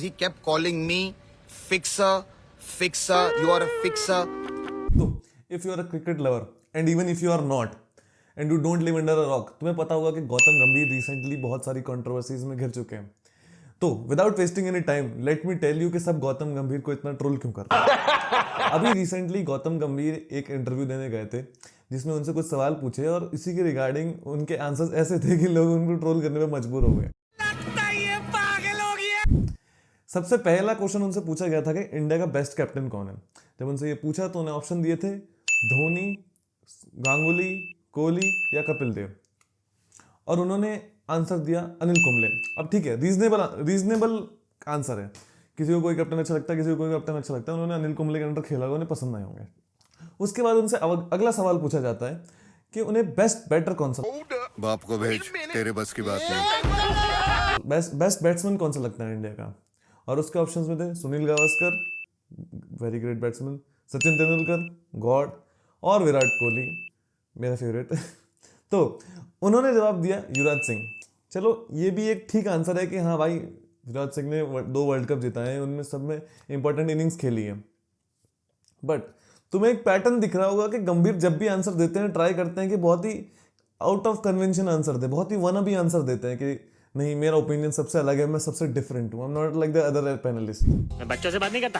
He kept calling me fixer, fixer, you are a fixer. तो if you are a cricket lover and even if you are not and you don't live under a rock, तुम्हें पता होगा कि गौतम गंभीर recently बहुत सारी controversies में घिर चुके हैं। तो without wasting any time let me tell you कि सब गौतम गंभीर को इतना ट्रोल क्यों कर रहे हैं। अभी रिसेंटली गौतम गंभीर एक इंटरव्यू देने गए थे जिसमें उनसे कुछ सवाल पूछे और इसी के रिगार्डिंग उनके आंसर्स ऐसे थे कि लोग उनको ट्रोल करने में मजबूर हो गए। सबसे पहला क्वेश्चन उनसे पूछा गया था कि इंडिया का बेस्ट कैप्टन कौन है। जब उनसे ये पूछा तो उन्हें ऑप्शन दिए थे धोनी, गांगुली, कोहली या कपिल देव, और उन्होंने आंसर दिया अनिल कुंबले। अब ठीक है, रीजनेबल आंसर है, किसी को कोई कैप्टन अच्छा लगता है, किसी को कोई कैप्टन अच्छा लगता है। उन्होंने अनिल कुंबले के अंडर खेला, उन्हें पसंद आए होंगे। उसके बाद उनसे अगला सवाल पूछा जाता है कि उन्हें बेस्ट बैटर कौन सा, बाप को भेज, तेरे बस की बात नहीं। बेस्ट बैट्समैन कौन सा लगता है इंडिया का, और उसके ऑप्शंस में थे Sunil Gavaskar, very great batsman, Sachin Tendulkar, God, और विराट कोहली, मेरा फेवरेट। तो उन्होंने जवाब दिया युवराज सिंह। चलो ये भी एक ठीक आंसर है कि हाँ भाई, युवराज सिंह ने 2 वर्ल्ड कप जिताए हैं, उनमें सब में इंपॉर्टेंट इनिंग्स खेली है। बट तुम्हें एक पैटर्न दिख रहा होगा कि गंभीर जब भी आंसर देते हैं ट्राई करते हैं कि बहुत ही आउट ऑफ कन्वेंशन आंसर दे, बहुत ही वनबी आंसर देते हैं कि नहीं मेरा ओपिनियन सबसे अलग है, मैं सबसे डिफरेंट हूँ, I am not like the other panelist. मैं बच्चों से बात नहीं करता,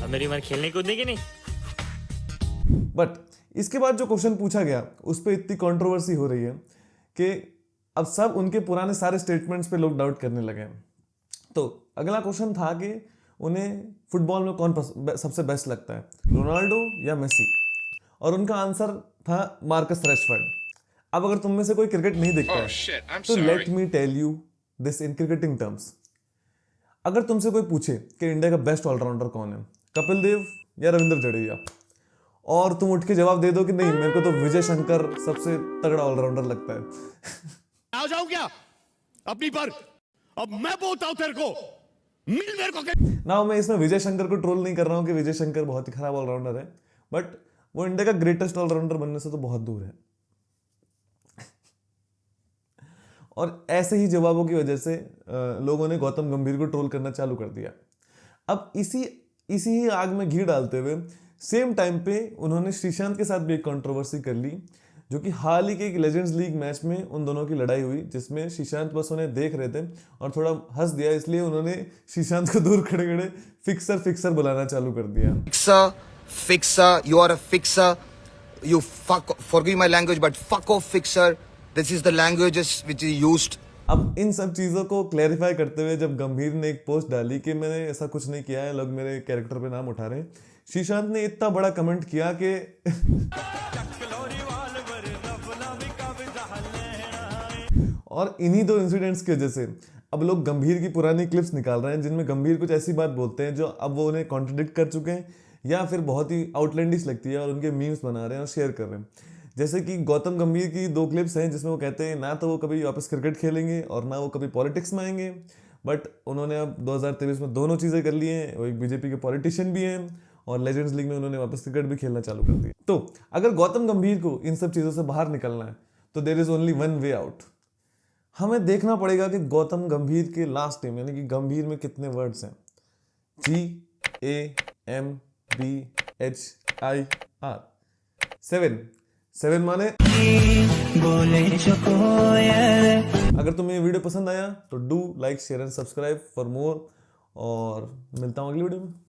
अब मेरी उम्र खेलने कूदने की नहीं। बट इसके बाद जो क्वेश्चन पूछा गया उस पर इतनी कंट्रोवर्सी हो रही है कि अब सब उनके पुराने सारे स्टेटमेंट्स पे लोग डाउट करने लगे हैं। तो अगला क्वेश्चन था कि उन्हें फुटबॉल में कौन सबसे बेस्ट लगता है, रोनाल्डो या मेसी, और उनका आंसर था मार्कस रैशफोर्ड। अब अगर तुम में से कोई क्रिकेट नहीं देखता है तो let me tell you this in cricketing terms. अगर तुमसे कोई पूछे कि इंडिया का बेस्ट ऑलराउंडर कौन है, कपिल देव या रविंद्र जडेजा, और तुम उठ के जवाब दे दो कि नहीं मेरे को तो विजय शंकर सबसे तगड़ा ऑलराउंडर लगता है। आ जाऊं क्या अपनी पर, अब मैं बोलता हूं तेरे को, मिल मेरे को। ना मैं इसमें विजय शंकर को ट्रोल नहीं कर रहा हूं कि विजय शंकर बहुत ही खराब ऑलराउंडर है, बट वो इंडिया का ग्रेटेस्ट ऑलराउंडर बनने से तो बहुत दूर है। और ऐसे ही जवाबों की वजह से लोगों ने गौतम गंभीर को ट्रोल करना चालू कर दिया। अब इसी ही आग में घी डालते हुए सेम टाइम पे उन्होंने श्रीशांत के साथ भी एक कंट्रोवर्सी कर ली, जो कि हाल ही के एक लेजेंड्स लीग मैच में उन दोनों की लड़ाई हुई, जिसमें श्रीशांत बस उन्हें देख रहे थे और थोड़ा हंस दिया, इसलिए उन्होंने श्रीशांत को दूर खड़े खड़े फिक्सर बुलाना चालू कर दिया। Fixer, you are a fixer. You fuck, forgive my language, but fuck off fixer. This is the languages which is used. अब इन सब चीज़ों को क्लैरिफाई करते हुए जब गंभीर ने एक पोस्ट डाली कि मैंने ऐसा कुछ नहीं किया है, लोग मेरे कैरेक्टर पे नाम उठा रहे हैं, श्रीशांत ने इतना बड़ा कमेंट किया कि और इन्हीं 2 इंसिडेंट्स की वजह से अब लोग गंभीर की पुरानी क्लिप्स निकाल रहे हैं जिनमें गंभीर कुछ ऐसी बात बोलते हैं जो अब वो उन्हें कॉन्ट्रडिक्ट कर चुके हैं या फिर बहुत ही आउटलैंडिश लगती है, और उनके मीम्स बना रहे हैं और शेयर कर रहे हैं। जैसे कि गौतम गंभीर की 2 क्लिप्स हैं जिसमें वो कहते हैं ना तो वो कभी वापस क्रिकेट खेलेंगे और ना वो कभी पॉलिटिक्स में आएंगे, बट उन्होंने अब 2023 में दोनों चीज़ें कर ली हैं। वो एक बीजेपी के पॉलिटिशियन भी हैं और लेजेंड्स लीग में उन्होंने वापस क्रिकेट भी खेलना चालू कर दिया। तो अगर गौतम गंभीर को इन सब चीज़ों से बाहर निकलना है तो there is only one way out. हमें देखना पड़ेगा कि गौतम गंभीर के लास्ट नेम यानी कि गंभीर में कितने वर्ड्स हैं, GAMBHIR 7 माने। अगर तुम्हें ये वीडियो पसंद आया तो do like share and subscribe for more, और मिलता हूँ अगली वीडियो में।